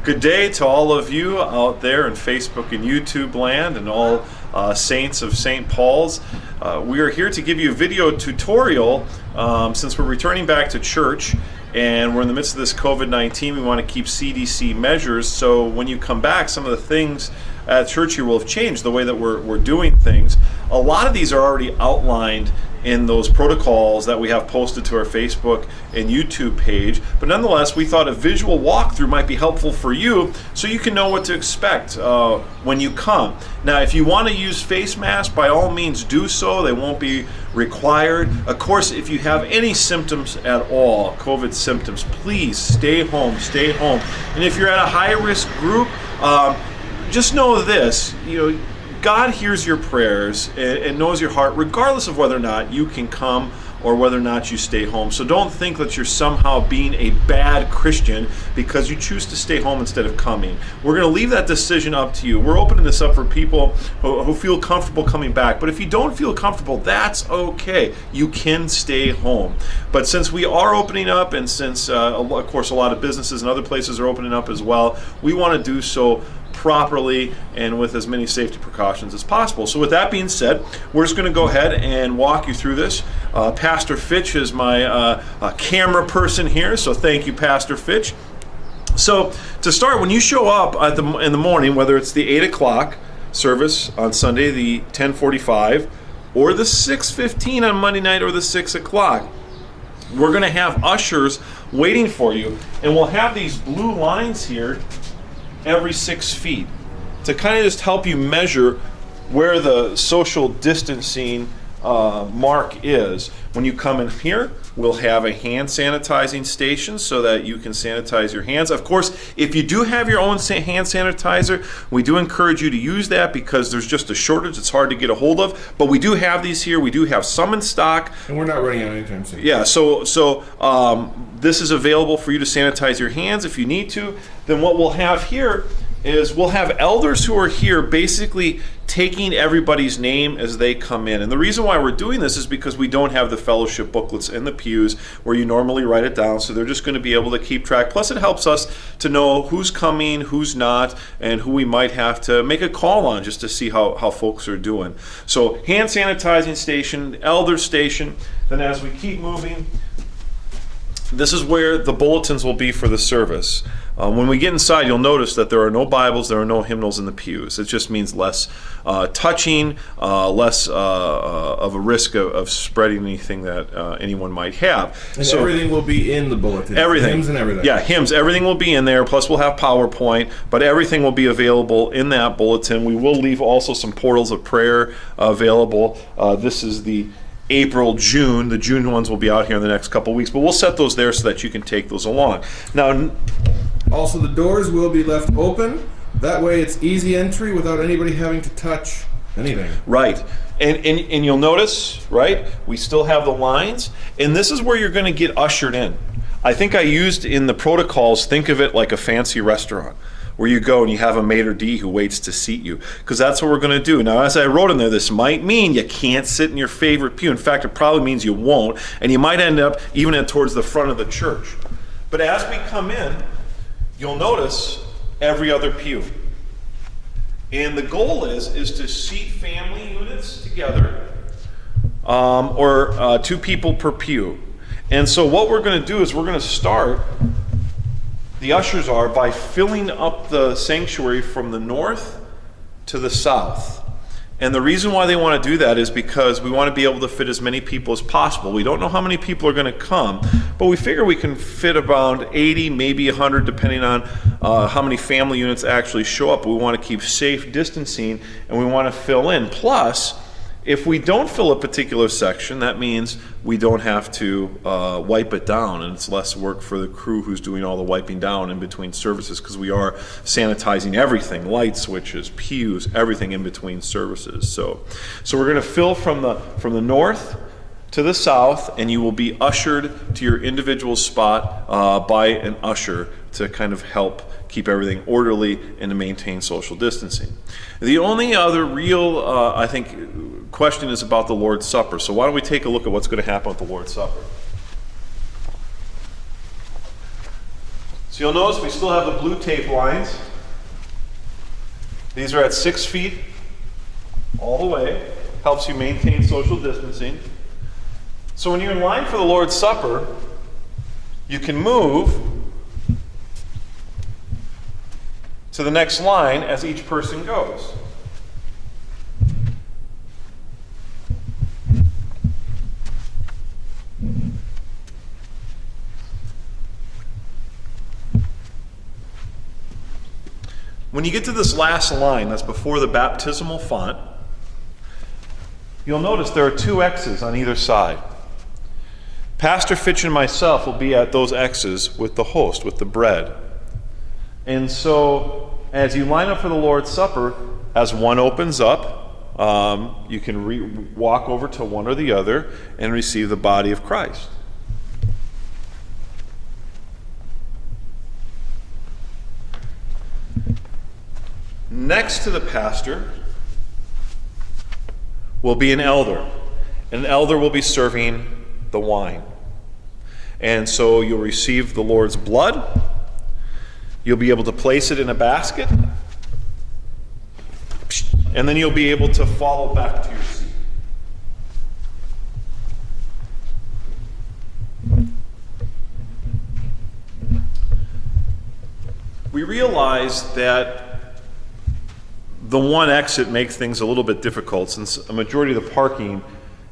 Good day to all of you out there in Facebook and YouTube land and all saints of St. Paul's. We are here to give you a video tutorial since we're returning back to church and we're in the midst of this COVID-19. We want to keep CDC measures, so when you come back, some of the things at church here will have changed, the way that we're doing things. A lot of these are already outlined in those protocols that we have posted to our Facebook and YouTube page, but nonetheless we thought a visual walkthrough might be helpful for you so you can know what to expect when you come. Now, if you want to use face masks, by all means do so. They won't be required. Of course, if you have any symptoms at all, COVID symptoms, please stay home. And if you're at a high-risk group, just know this, God hears your prayers and knows your heart, regardless of whether or not you can come or whether or not you stay home. So don't think that you're somehow being a bad Christian because you choose to stay home instead of coming. We're going to leave that decision up to you. We're opening this up for people who feel comfortable coming back. But if you don't feel comfortable, that's okay. You can stay home. But since we are opening up, and since, of course, a lot of businesses and other places are opening up as well, we want to do so properly and with as many safety precautions as possible. So with that being said, we're just going to go ahead and walk you through this. Pastor Fitch is my camera person here, so thank you, Pastor Fitch. So to start, when you show up in the morning, whether it's the 8 o'clock service on Sunday, the 10:45, or the 6:15 on Monday night, or the 6 o'clock, we're going to have ushers waiting for you, and we'll have these blue lines here every 6 feet to kind of just help you measure where the social distancing mark is. When you come in here, we'll have a hand sanitizing station so that you can sanitize your hands. Of course, if you do have your own hand sanitizer, we do encourage you to use that because there's just a shortage. It's hard to get a hold of, but we do have these here. We do have some in stock. And we're not running out anytime soon. Yeah, so this is available for you to sanitize your hands if you need to. Then what we'll have here is we'll have elders who are here basically taking everybody's name as they come in. And the reason why we're doing this is because we don't have the fellowship booklets in the pews where you normally write it down, so they're just going to be able to keep track. Plus it helps us to know who's coming, who's not, and who we might have to make a call on just to see how folks are doing. So hand sanitizing station, elder station. Then as we keep moving, this is where the bulletins will be for the service. When we get inside, you'll notice that there are no Bibles, there are no hymnals in the pews. It just means less touching, less of a risk of spreading anything that anyone might have. And so everything will be in the bulletin. Everything. Hymns and everything. Yeah, hymns. Everything will be in there. Plus we'll have PowerPoint, but everything will be available in that bulletin. We will leave also some portals of prayer available. This is the April, June. The June ones will be out here in the next couple weeks, but we'll set those there so that you can take those along. Now, also the doors will be left open. That way it's easy entry without anybody having to touch anything. Right. And you'll notice, right, we still have the lines, and this is where you're going to get ushered in. I think I used in the protocols, think of it like a fancy restaurant, where you go and you have a maitre d' who waits to seat you, because that's what we're going to do. Now, as I wrote in there, this might mean you can't sit in your favorite pew. In fact, it probably means you won't, and you might end up even towards the front of the church. But as we come in, you'll notice every other pew. And the goal is to seat family units together, or 2 people per pew. And so what we're going to do is we're going to start, the ushers are, by filling up the sanctuary from the north to the south. And the reason why they want to do that is because we want to be able to fit as many people as possible. We don't know how many people are going to come, but we figure we can fit around 80, maybe 100, depending on how many family units actually show up. We want to keep safe distancing, and we want to fill in. Plus, if we don't fill a particular section, that means we don't have to wipe it down, and it's less work for the crew who's doing all the wiping down in between services, because we are sanitizing everything, light switches, pews, everything in between services. So we're going to fill from the north to the south, and you will be ushered to your individual spot by an usher to kind of help keep everything orderly and to maintain social distancing. The only other real, I think, question is about the Lord's Supper. So why don't we take a look at what's going to happen with the Lord's Supper. So you'll notice we still have the blue tape lines. These are at 6 feet all the way. Helps you maintain social distancing. So when you're in line for the Lord's Supper, you can move to the next line as each person goes. When you get to this last line, that's before the baptismal font, you'll notice there are 2 X's on either side. Pastor Fitch and myself will be at those X's with the host, with the bread. And so, as you line up for the Lord's Supper, as one opens up, you can walk over to one or the other and receive the body of Christ. Next to the pastor will be an elder. An elder will be serving the wine. And so you'll receive the Lord's blood. You'll be able to place it in a basket. And then you'll be able to follow back to your seat. We realize that the one exit makes things a little bit difficult since a majority of the parking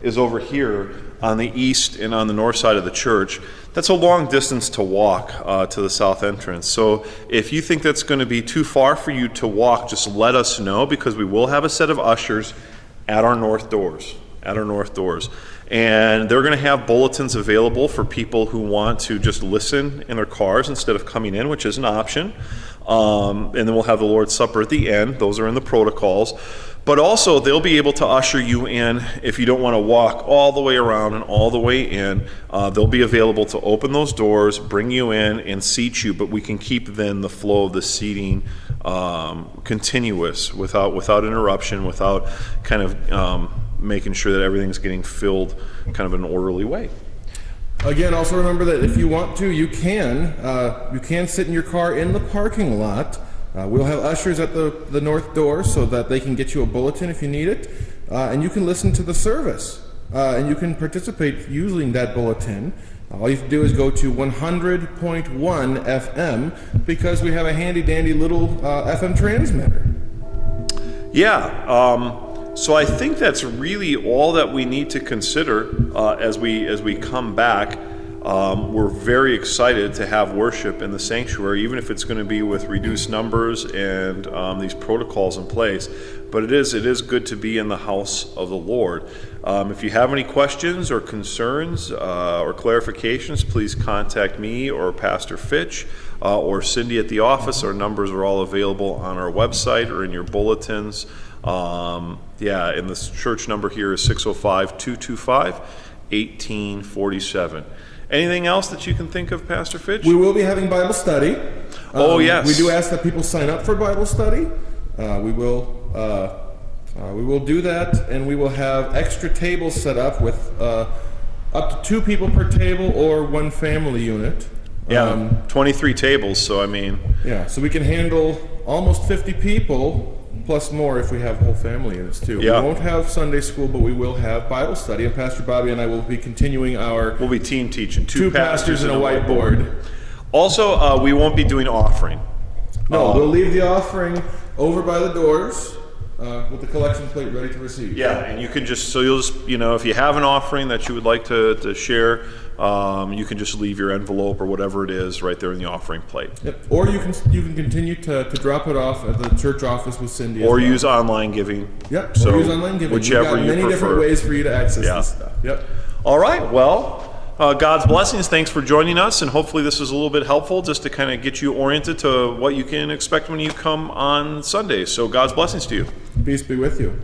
is over here on the east and on the north side of the church. That's a long distance to walk to the south entrance. So if you think that's going to be too far for you to walk, just let us know, because we will have a set of ushers at our north doors. And they're going to have bulletins available for people who want to just listen in their cars instead of coming in, which is an option. And then we'll have the Lord's Supper at the end. Those are in the protocols. But also, they'll be able to usher you in if you don't want to walk all the way around and all the way in. They'll be available to open those doors, bring you in, and seat you. But we can keep then the flow of the seating continuous, without interruption, without kind of making sure that everything's getting filled kind of in an orderly way. Again, also remember that if you want to, you can sit in your car in the parking lot. We'll have ushers at the north door so that they can get you a bulletin if you need it. And you can listen to the service. And you can participate using that bulletin. All you have to do is go to 100.1 FM, because we have a handy-dandy little FM transmitter. Yeah. So I think that's really all that we need to consider as we come back. We're very excited to have worship in the sanctuary, even if it's going to be with reduced numbers and these protocols in place. But it is good to be in the house of the Lord. If you have any questions or concerns or clarifications, please contact me or Pastor Fitch or Cindy at the office. Our numbers are all available on our website or in your bulletins. And the church number here is 605-225-1847. Anything else that you can think of, Pastor Fitch? We will be having Bible study. Yes. We do ask that people sign up for Bible study. We will do that, and we will have extra tables set up with up to 2 people per table or 1 family unit. 23 tables, so I mean... Yeah, so we can handle almost 50 people, plus more if we have whole family units too. Yeah. We won't have Sunday school, but we will have Bible study, and Pastor Bobby and I will be continuing our... We'll be team teaching. 2 pastors and a whiteboard. Also, we won't be doing offering. No, we'll leave the offering over by the doors with the collection plate ready to receive. Yeah, and you can just, if you have an offering that you would like to share, you can just leave your envelope or whatever it is right there in the offering plate. Yep. Or you can continue to drop it off at the church office with Cindy. Or use online giving. Yep. So or use online giving. Whichever We've got many different ways for you to access this stuff. Yep. All right. Well, God's blessings. Thanks for joining us, and hopefully this is a little bit helpful just to kind of get you oriented to what you can expect when you come on Sunday. So God's blessings to you. Peace be with you.